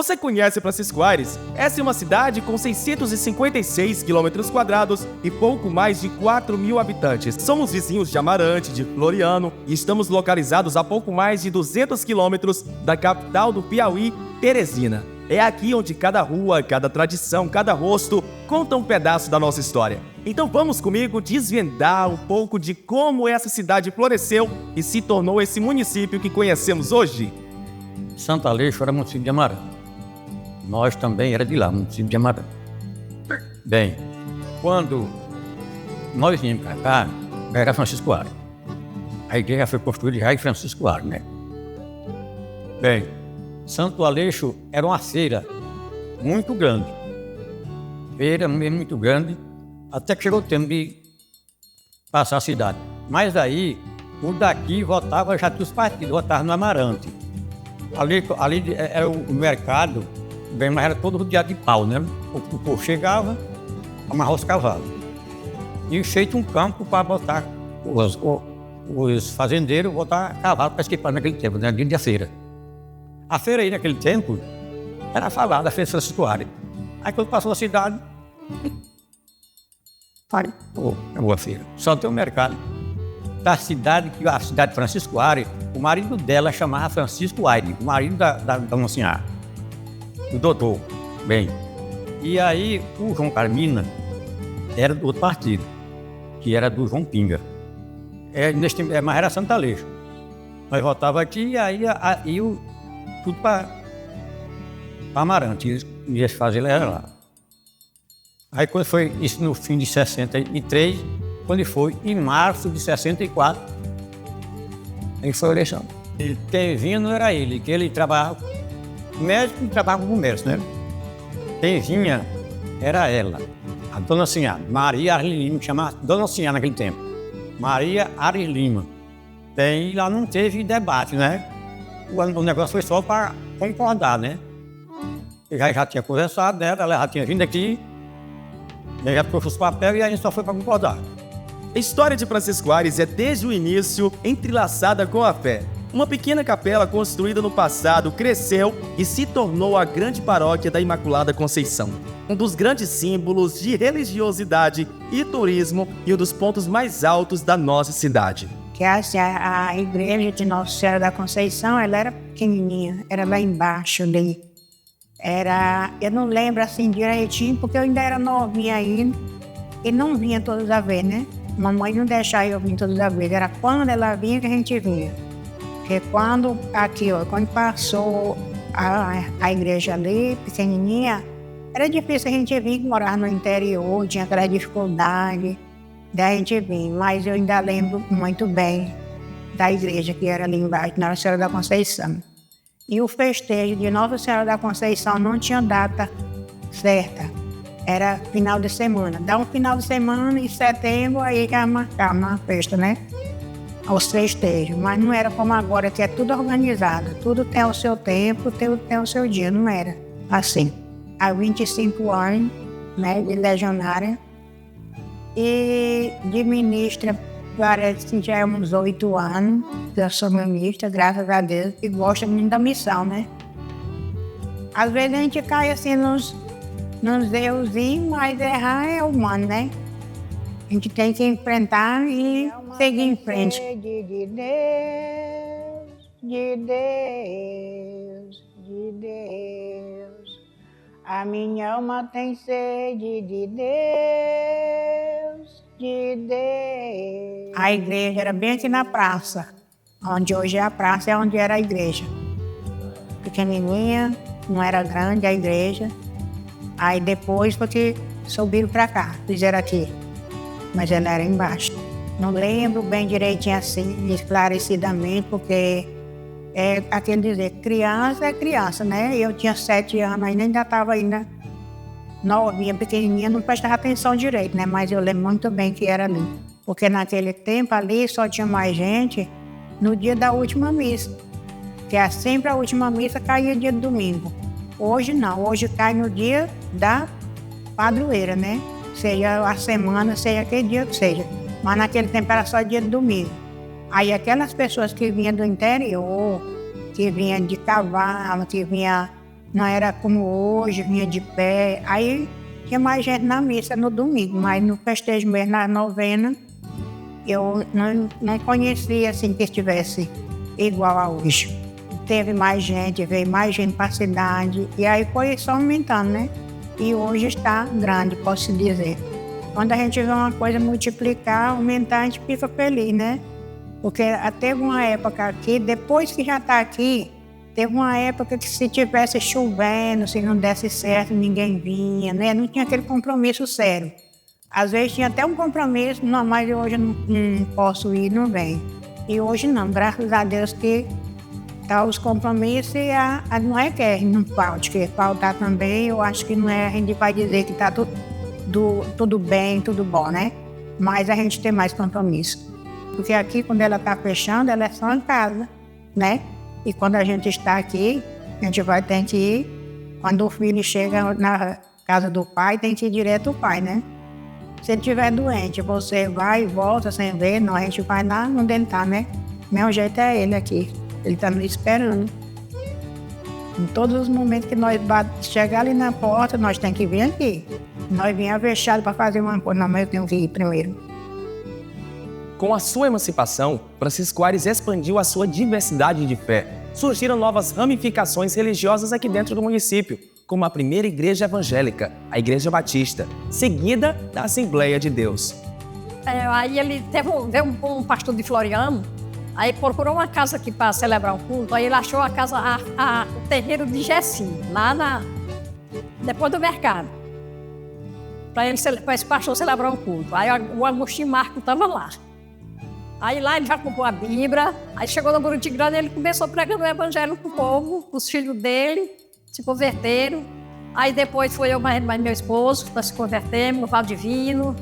Você conhece Francisco Aires? Essa é uma cidade com 656 quilômetros quadrados e pouco mais de 4 mil habitantes. Somos vizinhos de Amarante, de Floriano, e estamos localizados a pouco mais de 200 quilômetros da capital do Piauí, Teresina. É aqui onde cada rua, cada tradição, cada rosto conta um pedaço da nossa história. Então vamos comigo desvendar um pouco de como essa cidade floresceu e se tornou esse município que conhecemos hoje. Santo Aleixo era município de Amarante. Nós também era de lá, município de Amarante. Bem, quando nós viemos para cá, era Francisco Aires. A igreja foi construída já em Francisco Aires, né? Bem, Santo Aleixo era uma feira muito grande. Feira mesmo muito grande, até que chegou o tempo de passar a cidade. Mas aí, o daqui votava, já tinha os partidos, votavam no Amarante. Ali era o mercado, bem, mas era todo rodeado de pau, né? O povo chegava, amarrava os cavalos. E feito um campo para botar os fazendeiros, botar cavalo para esquipar naquele tempo, né? Dia de feira. A feira aí naquele tempo era falada, a feira Francisco Aires. Aí quando passou a cidade, é boa feira. Só tem o mercado. Da cidade, que a cidade de Francisco Aires, o marido dela chamava Francisco Aires, o marido da mocinha, o doutor. Bem, e aí o João Carmina era do outro partido, que era do João Pinga. Mas era Santo Aleixo. Nós votava aqui e aí tudo para Amarante, ia fazer lá. Aí quando foi isso no fim de 63, quando foi em março de 64, aí foi a eleição. Quem vinha não era ele, que ele trabalhava, médico e trabalhava com comércio, né? Quem vinha era ela, a dona Sinhá, Maria Ares Lima, chamava dona Sinhá naquele tempo, Maria Ares Lima. E lá não teve debate, né? O negócio foi só para concordar, né? Eu já tinha conversado, né? Ela já tinha vindo aqui, já trouxe os papéis e a gente só foi para concordar. A história de Francisco Aires é desde o início entrelaçada com a fé. Uma pequena capela construída no passado cresceu e se tornou a grande paróquia da Imaculada Conceição. Um dos grandes símbolos de religiosidade e turismo e um dos pontos mais altos da nossa cidade. Que a igreja de Nossa Senhora da Conceição, ela era pequenininha, era lá embaixo ali. Eu não lembro assim direitinho, porque eu ainda era novinha ainda e não vinha todas as vezes, né? Mamãe não deixava eu vir todas as vezes, era quando ela vinha que a gente vinha. Porque quando passou a igreja ali, pequenininha, era difícil a gente vir, morar no interior, tinha aquela dificuldade da gente vir, mas eu ainda lembro muito bem da igreja que era ali embaixo, Nossa Senhora da Conceição. E o festejo de Nossa Senhora da Conceição não tinha data certa, era final de semana. Dá um final de semana em setembro, aí já marcava uma festa, né? Os festejos, mas não era como agora, que é tudo organizado, tudo tem o seu tempo, tudo tem o seu dia, não era assim. Há 25 anos, né, de legionária, e de ministra, parece que já é uns 8 anos, eu sou ministra, graças a Deus, e gosto muito da missão, né? Às vezes a gente cai assim nos errozinhos, mas errar é humano, né? A gente tem que enfrentar e seguir em frente. De Deus, a minha alma tem sede de Deus. A igreja era bem aqui na praça, onde hoje é a praça, é onde era a igreja. Pequenininha, não era grande a igreja. Aí depois porque subiram para cá, fizeram aqui, mas ela era embaixo. Não lembro bem direitinho assim, esclarecidamente, porque é aquele dizer, criança é criança, né? Eu tinha 7 anos, ainda estava ainda novinha, pequenininha, não prestava atenção direito, né? Mas eu lembro muito bem que era ali. Porque naquele tempo ali só tinha mais gente no dia da última missa. Que é sempre a última missa caía dia de domingo. Hoje não, hoje cai no dia da padroeira, né? Seja a semana, seja aquele dia que seja. Mas naquele tempo era só dia de domingo. Aí aquelas pessoas que vinham do interior, que vinham de cavalo, que vinham não era como hoje, vinha de pé. Aí tinha mais gente na missa no domingo, mas no festejo mesmo, na novena, eu não conhecia assim que estivesse igual a hoje. Teve mais gente, veio mais gente para a cidade, e aí foi só aumentando, né? E hoje está grande, posso dizer. Quando a gente vê uma coisa multiplicar, aumentar, a gente fica feliz, né? Porque teve uma época aqui, depois que já está aqui, teve uma época que se tivesse chovendo, se não desse certo, ninguém vinha, né? Não tinha aquele compromisso sério. Às vezes tinha até um compromisso, não, mas hoje eu não posso ir, não vem. E hoje não, graças a Deus que tá os compromissos e não é que não falte, que faltar também, eu acho que não é, a gente vai dizer que tá tudo bem, tudo bom, né? Mas a gente tem mais compromisso. Porque aqui, quando ela tá fechando, ela é só em casa, né? E quando a gente está aqui, a gente tem que ir. Quando o filho chega na casa do pai, tem que ir direto ao pai, né? Se ele estiver doente, você vai e volta sem ver, não, a gente vai lá onde ele tá, né? Meu jeito é ele aqui. Ele tá me esperando. Em todos os momentos que nós chegar ali na porta, nós temos que vir aqui. Nós viemos fechados para fazer uma coisa, não, mas eu tenho que ir primeiro. Com a sua emancipação, Francisco Aires expandiu a sua diversidade de fé. Surgiram novas ramificações religiosas aqui dentro do município, como a primeira igreja evangélica, a Igreja Batista, seguida da Assembleia de Deus. Aí ele veio um pastor de Floriano, aí procurou uma casa aqui para celebrar um culto, aí ele achou a casa, o terreiro de Gessi, lá depois do mercado, para esse pastor celebrar um culto. Aí o Agostinho Marco estava lá. Aí lá ele já comprou a Bíblia, aí chegou no Buriti Grande e ele começou pregando o evangelho com o povo, os filhos dele se converteram. Aí depois foi eu mais meu esposo, nós se convertemos no Val Divino.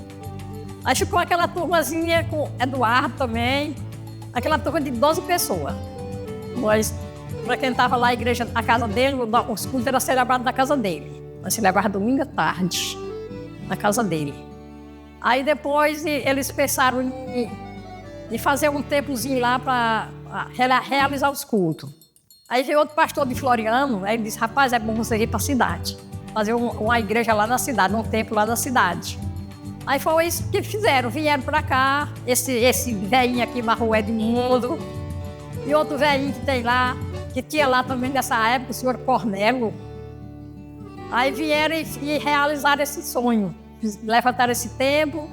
Aí ficou aquela turmazinha com Eduardo também, aquela turma de 12 pessoas. Mas, para quem estava lá, a casa dele, os cultos eram celebrados na casa dele. Nós celebrávamos domingo à tarde, na casa dele. Aí depois eles pensaram em fazer um templozinho lá para realizar os cultos. Aí veio outro pastor de Floriano, aí ele disse, rapaz, é bom você ir para a cidade, fazer uma igreja lá na cidade, um templo lá na cidade. Aí foi isso que fizeram, vieram para cá, esse velhinho aqui, Marro Edmundo, e outro velhinho que tem lá, que tinha lá também nessa época, o senhor Cornélio. Aí vieram e realizaram esse sonho, levantaram esse templo,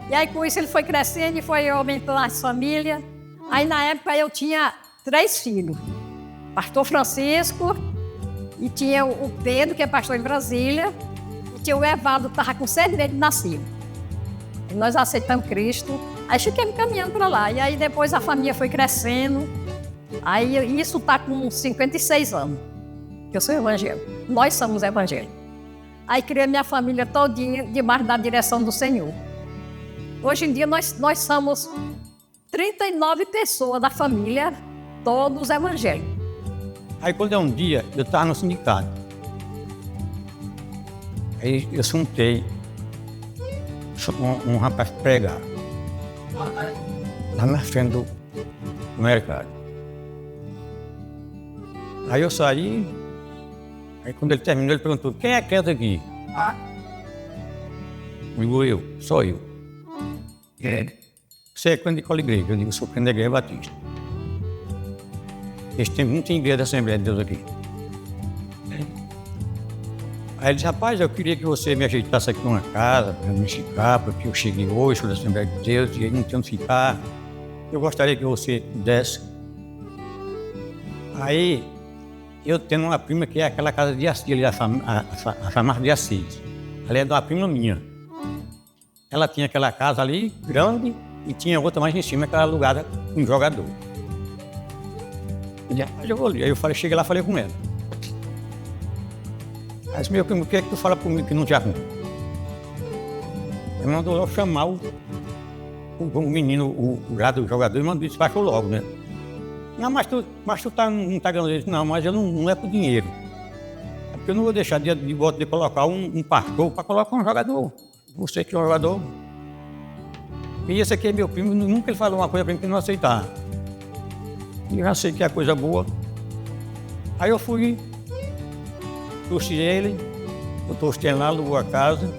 e aí com isso ele foi crescendo e foi aumentando as famílias. Aí na época eu tinha 3 filhos, pastor Francisco, e tinha o Pedro, que é pastor em Brasília, e tinha o Evaldo, que estava com 6 meses de nascido. E nós aceitamos Cristo, aí fiquemos caminhando para lá. E aí depois a família foi crescendo, aí isso está com 56 anos, que eu sou evangélico. Nós somos evangélicos. Aí criei minha família todinha debaixo da direção do Senhor. Hoje em dia nós somos 39 pessoas da família, todos evangélicos. Aí quando é um dia, eu estava no sindicato. Aí eu juntei um rapaz pregar lá na frente do mercado. Aí eu saí, aí quando ele terminou, ele perguntou, quem é quieto aqui? Digo eu, sou eu. Você é crente de qual igreja? Eu digo, sou crente da Igreja Batista. Eles têm muita igreja da Assembleia de Deus aqui. Aí ele disse, rapaz, eu queria que você me ajeitasse aqui numa casa para me ficar, porque eu cheguei hoje da Assembleia de Deus e não tenho onde ficar. Eu gostaria que você pudesse. Aí, eu tenho uma prima que é aquela casa de Assis, ali, a farmácia de Assis. Ela é de uma prima minha. Ela tinha aquela casa ali, grande, e tinha outra mais em cima, que era alugada com um jogador. Eu vou ali. Aí eu cheguei lá e falei com ela. Aí disse, meu primo, o que é que tu fala comigo que não te arruma? Ele mandou logo chamar o menino, o jogador, e mandou isso, baixou logo, né? Não, mas tu não tá ganhando isso. Não, mas eu não é por dinheiro. É porque eu não vou deixar de colocar um pastor para colocar um jogador. Você que é um jogador. E esse aqui é meu primo, nunca ele falou uma coisa para mim que não aceitar. E eu já sei que é coisa boa. Aí eu fui trouxe ele, eu trouxe lá, alugou a casa.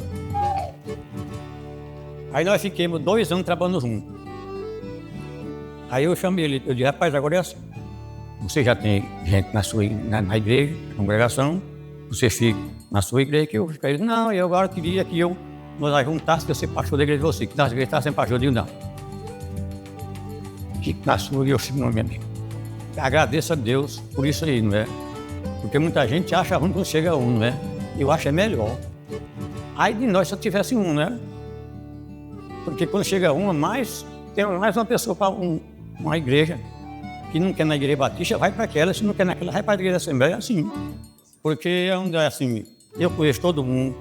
Aí nós ficamos 2 anos trabalhando juntos. Aí eu chamei ele, eu disse, rapaz, agora é assim. Você já tem gente na igreja, na congregação, você fica na sua igreja, que eu fico aí. Não, eu agora queria que nós juntasse, que eu ser pastor da igreja de você, que nas igrejas está sendo pastor, eu digo, não. Fique na sua e eu fico na minha. Agradeço a Deus por isso aí, não é? Porque muita gente acha ruim quando chega um, não é? Eu acho é melhor. Aí de nós, se eu tivesse um, né? Porque quando chega tem mais uma pessoa para uma igreja. Que não quer na igreja batista, vai para aquela. Se não quer naquela, vai para a igreja da Assembleia, assim. Porque é onde é assim, eu conheço todo mundo.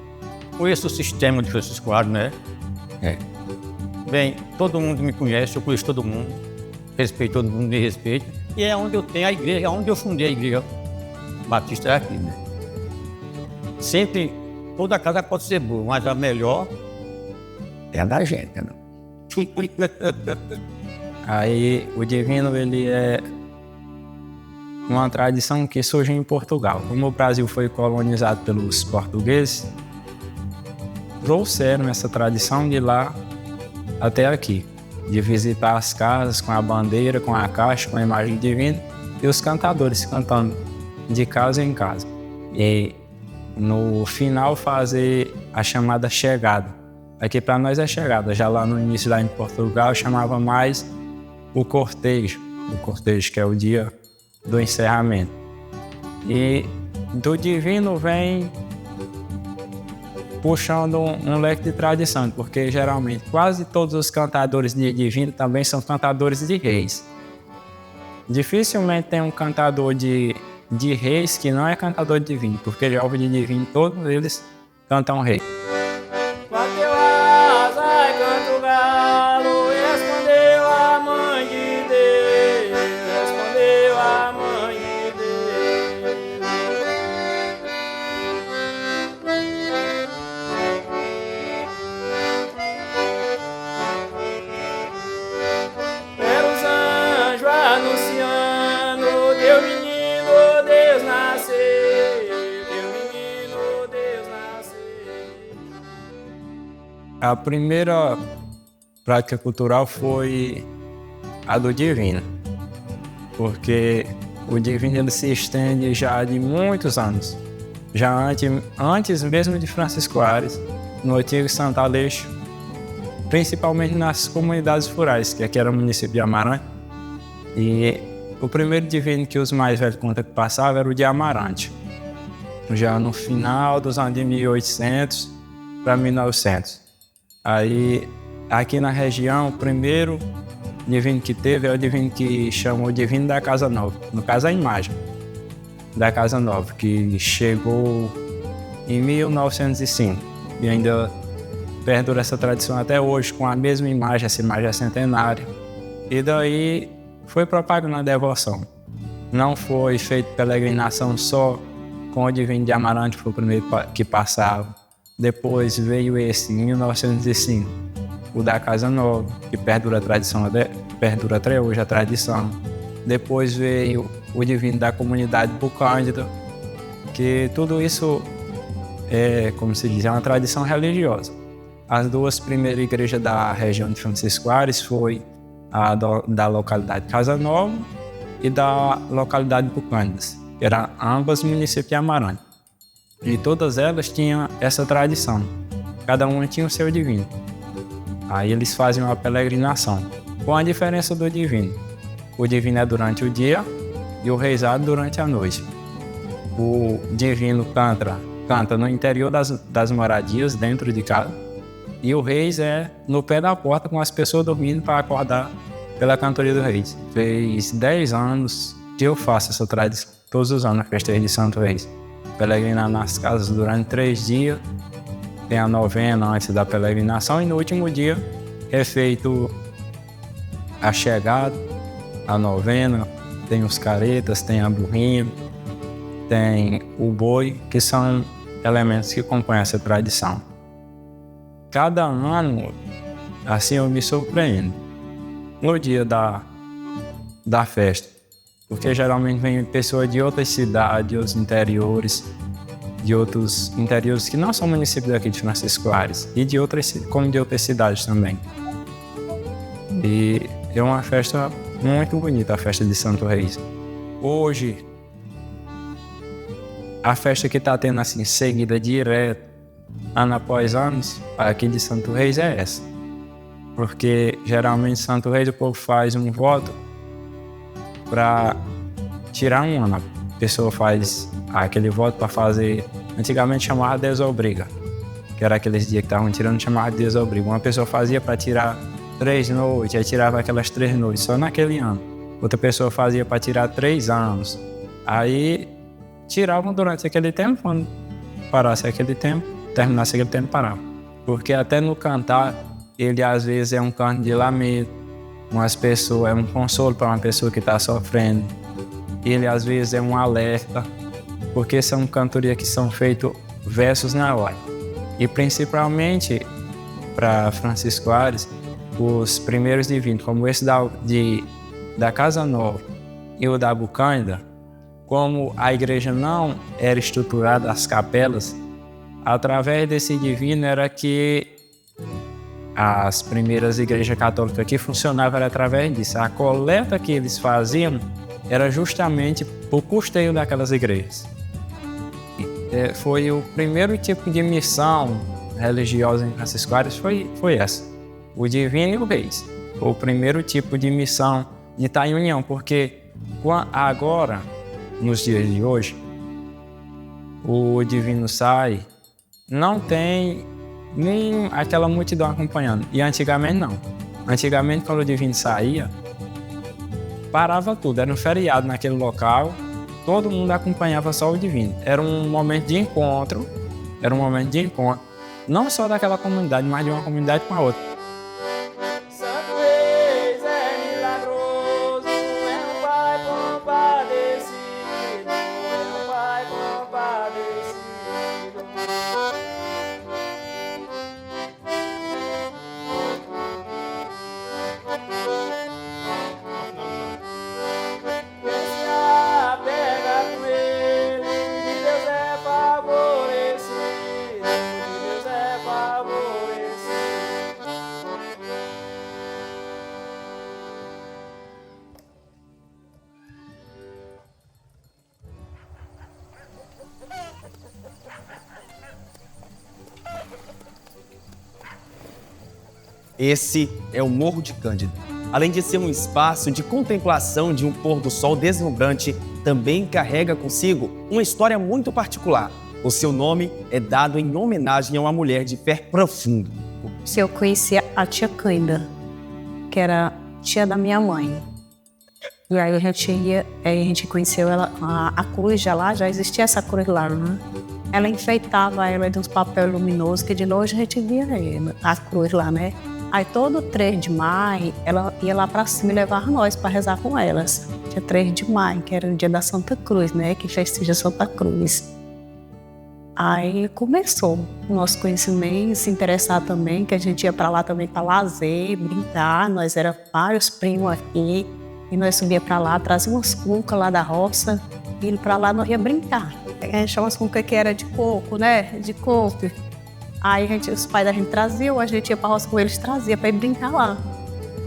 Conheço o sistema de Francisco Alves, né? Bem, todo mundo me conhece, eu conheço todo mundo. Respeito todo mundo, me respeita. E é onde eu tenho a igreja, é onde eu fundei a igreja batista é aqui, né? Sempre, toda casa pode ser boa, mas a melhor é a da gente, né? Aí o divino, ele é uma tradição que surge em Portugal. Como o Brasil foi colonizado pelos portugueses, trouxeram essa tradição de lá até aqui, de visitar as casas com a bandeira, com a caixa, com a imagem divina e os cantadores cantando de casa em casa. E no final fazer a chamada chegada. Aqui para nós é chegada, já lá no início lá em Portugal chamava mais o cortejo que é o dia do encerramento. E do divino vem puxando um leque de tradição, porque geralmente quase todos os cantadores de divino também são cantadores de reis. Dificilmente tem um cantador de reis que não é cantador de divino, porque já ouve de divino, todos eles cantam rei. Bateu a asa e canta o galo, e respondeu a mãe de Deus, respondeu a mãe de Deus. Pelos anjos anunciando, Deus menino, Deus nasceu, Deus menino, Deus nasceu. A primeira prática cultural foi a do divino, porque o divino ele se estende já de muitos anos, já antes mesmo de Francisco Aires, no antigo Santo Aleixo, principalmente nas comunidades rurais, que aqui era o município de Amarante. E o primeiro divino que os mais velhos contam que passava era o de Amarante, já no final dos anos de 1800 para 1900. Aí, aqui na região, o primeiro divino que teve é o divino que chamou o divino da Casa Nova, no caso a imagem da Casa Nova, que chegou em 1905 e ainda perdura essa tradição até hoje com a mesma imagem, essa imagem é centenária. E daí foi propagando a devoção. Não foi feita peregrinação só com o divino de Amarante, que foi o primeiro que passava. Depois veio esse, em 1905, o da Casa Nova, que perdura a tradição, perdura até hoje a tradição. Depois veio o divino da comunidade Bucândida, que tudo isso é, como se diz, é uma tradição religiosa. As duas primeiras igrejas da região de Francisco Aires foi a da localidade Casa Nova e da localidade Bucândidas, que eram ambas municípios de Amarante. E todas elas tinham essa tradição. Cada uma tinha o seu divino. Aí eles faziam uma peregrinação, com a diferença do divino. O divino é durante o dia e o rezado durante a noite. O divino canta no interior das moradias, dentro de casa. E o reis é no pé da porta, com as pessoas dormindo para acordar pela cantoria do reis. Fez 10 anos que eu faço essa tradição, todos os anos, na festa de Santo Reis. Peregrinar nas casas durante 3 dias, tem a novena antes da peregrinação e no último dia é feito a chegada, a novena, tem os caretas, tem a burrinha, tem o boi, que são elementos que compõem essa tradição. Cada ano, assim eu me surpreendo, no dia da festa, porque geralmente vem pessoas de outras cidades, de outros interiores, de outros interiores que não são municípios daqui de Francisco Aires e como de outras cidades também. E é uma festa muito bonita, a festa de Santo Reis. Hoje, a festa que está tendo assim, seguida direto, ano após ano, aqui de Santo Reis é essa. Porque geralmente Santo Reis o povo faz um voto para tirar um ano. A pessoa faz aquele voto para fazer, antigamente chamava de desobriga, que era aqueles dias que estavam tirando, chamava de desobriga. Uma pessoa fazia para tirar 3 noites, aí tirava aquelas 3 noites só naquele ano. Outra pessoa fazia para tirar 3 anos. Aí tiravam durante aquele tempo, quando parasse aquele tempo, terminasse aquele tempo, paravam. Porque até no cantar, ele às vezes é um canto de lamento, é um consolo para uma pessoa que está sofrendo. Ele às vezes é um alerta, porque são cantorias que são feitos versos na hora. E principalmente para Francisco Aires, os primeiros divinos, como esse da Casa Nova e o da Bucânida, como a igreja não era estruturada, as capelas, através desse divino era que as primeiras igrejas católicas que funcionavam era através disso. A coleta que eles faziam era justamente o custeio daquelas igrejas. Foi o primeiro tipo de missão religiosa em Francisco Aires, foi essa. O divino e o reis. Foi o primeiro tipo de missão de estar em união, porque agora, nos dias de hoje, o divino sai, não tem nem aquela multidão acompanhando. E antigamente não. Antigamente, quando o divino saía, parava tudo. Era um feriado naquele local, todo mundo acompanhava só o divino. Era um momento de encontro, não só daquela comunidade, mas de uma comunidade com a outra. Santo Reis é milagroso, é um pai compadecido, é um pai compadecido. Quem se apega com ele, de Deus é favorecido, de Deus é favorecido. Esse é o Morro de Cândida. Além de ser um espaço de contemplação de um pôr do sol deslumbrante, também carrega consigo uma história muito particular. O seu nome é dado em homenagem a uma mulher de fé profundo. Se eu conhecia a tia Cândida, que era tia da minha mãe. E aí a gente conheceu ela, a cruz já existia essa cruz lá, né? Ela enfeitava ela de uns papéis luminosos, que de longe a gente via a cruz lá, né? Aí todo 3 de maio, ela ia lá pra cima e levava nós para rezar com elas. Dia 3 de maio, que era o dia da Santa Cruz, né? Que festeja Santa Cruz. Aí começou o nosso conhecimento, se interessar também, que a gente ia para lá também para lazer, brincar. Nós era vários primos aqui, e nós subia para lá, trazia umas cucas lá da roça, e para lá nós ia brincar. A gente chama as cucas que era de coco, né? De coco. Aí os pais da gente traziam, a gente ia para a roça com eles, trazia para ir brincar lá.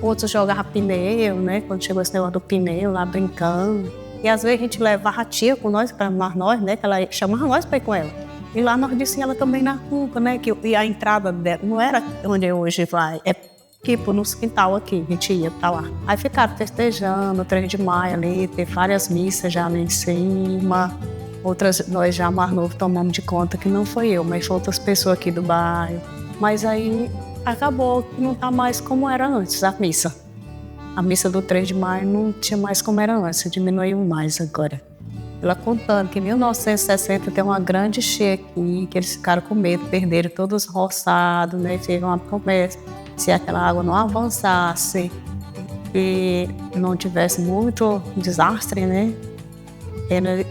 Outros jogavam pneu, né? Quando chegou esse negócio do pneu, lá brincando. E às vezes a gente levava a tia com nós, para nós, né? Que ela chamava nós para ir com ela. E lá nós descia ela também na cuca, né? E a entrada dela não era onde hoje vai, é tipo nos quintal aqui, a gente ia pra lá. Aí ficaram festejando, 3 de maio ali, teve várias missas já ali em cima. Outras, nós já mais novo tomamos de conta que não foi eu, mas foi outras pessoas aqui do bairro. Mas aí acabou que não tá mais como era antes a missa. A missa do 3 de maio não tinha mais como era antes, diminuiu mais agora. Ela contando que em 1960 tem uma grande cheia aqui, que eles ficaram com medo, perderam todos os roçados, né? Fez uma promessa, se aquela água não avançasse e não tivesse muito desastre, né?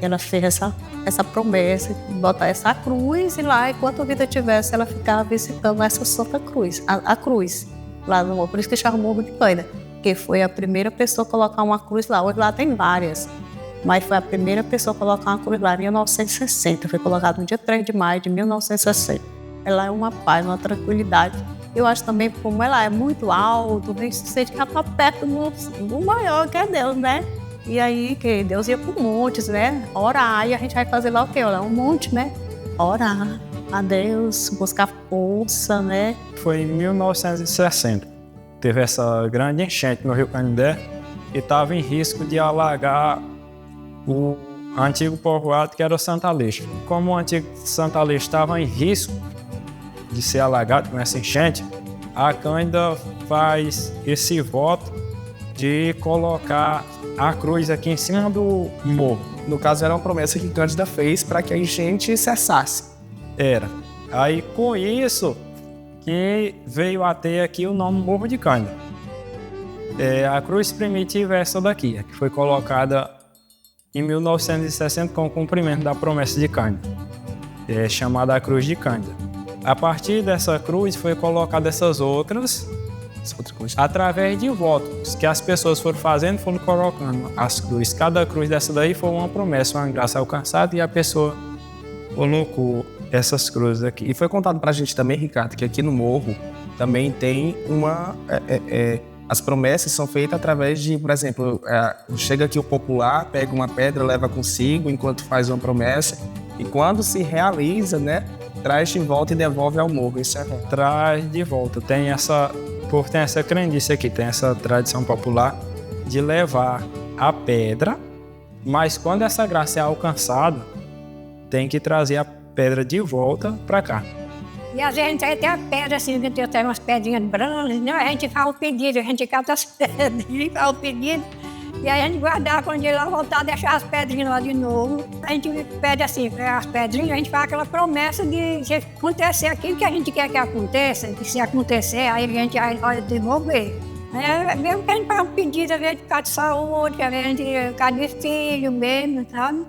Ela fez essa promessa de botar essa cruz e lá, enquanto a vida tivesse, ela ficava visitando essa Santa Cruz, a cruz, lá no morro. Por isso que chama Morro de Cândida, porque foi a primeira pessoa a colocar uma cruz lá. Hoje lá tem várias. mas foi a primeira pessoa a colocar uma cruz lá em 1960. Foi colocado no dia 3 de maio de 1960. Ela é uma paz, uma tranquilidade. Eu acho também, como ela é muito alta, a gente se sente que ela está perto do maior, que é Deus, né? E aí, que Deus ia para montes, né? Orar, e a gente vai fazer lá o quê? Orar um monte, né? Orar a Deus, buscar força, né? Foi em 1960. Teve essa grande enchente no Rio Canindé e estava em risco de alagar o antigo povoado que era Santo Aleixo. Como o antigo Santo Aleixo estava em risco de ser alagado com essa enchente, a Cândida faz esse voto de colocar a cruz aqui em cima do morro. No caso, era uma promessa que Cândida fez para que a enchente cessasse. Era. Aí, com isso, que veio a ter aqui o nome Morro de Cândida. A cruz primitiva é essa daqui, que foi colocada em 1960 com o cumprimento da promessa de Cândida. É chamada a Cruz de Cândida. A partir dessa cruz foi colocada essas outras através de votos que as pessoas foram fazendo, foram colocando as cruzes. Cada cruz dessa daí foi uma promessa, uma graça alcançada, e a pessoa colocou essas cruzes aqui. E foi contado pra gente também, Ricardo, que aqui no morro também tem uma... as promessas são feitas através de, por exemplo, chega aqui o popular, pega uma pedra, leva consigo enquanto faz uma promessa, e quando se realiza, né, traz de volta e devolve ao morro. Isso é traz de volta. Tem essa crendice aqui, tem essa tradição popular de levar a pedra, mas quando essa graça é alcançada, tem que trazer a pedra de volta para cá. E a gente aí tem a pedra assim, tem umas pedrinhas brancas, né? A gente faz o pedido, a gente cata as pedrinhas, faz o pedido, e aí a gente guardar, quando ele lá voltar, deixar as pedrinhas lá de novo. A gente pede assim, as pedrinhas, a gente faz aquela promessa de se acontecer aquilo que a gente quer que aconteça, que se acontecer, aí a gente vai devolver. Mesmo que a gente faz um pedido, às vezes de ficar de saúde, às vezes a gente ficar de filho mesmo, sabe?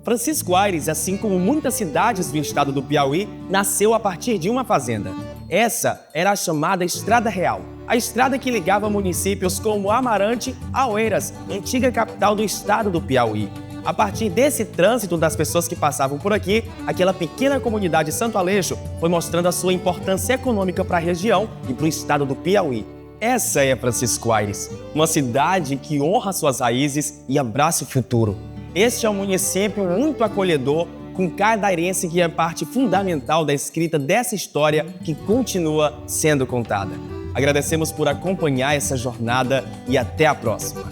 Francisco Aires, assim como muitas cidades do estado do Piauí, nasceu a partir de uma fazenda. Essa era a chamada Estrada Real, a estrada que ligava municípios como Amarante a Oeiras, antiga capital do estado do Piauí. A partir desse trânsito das pessoas que passavam por aqui, aquela pequena comunidade Santo Aleixo foi mostrando a sua importância econômica para a região e para o estado do Piauí. Essa é Francisco Aires, uma cidade que honra suas raízes e abraça o futuro. Este é um município muito acolhedor, com cada airense que é parte fundamental da escrita dessa história que continua sendo contada. Agradecemos por acompanhar essa jornada e até a próxima.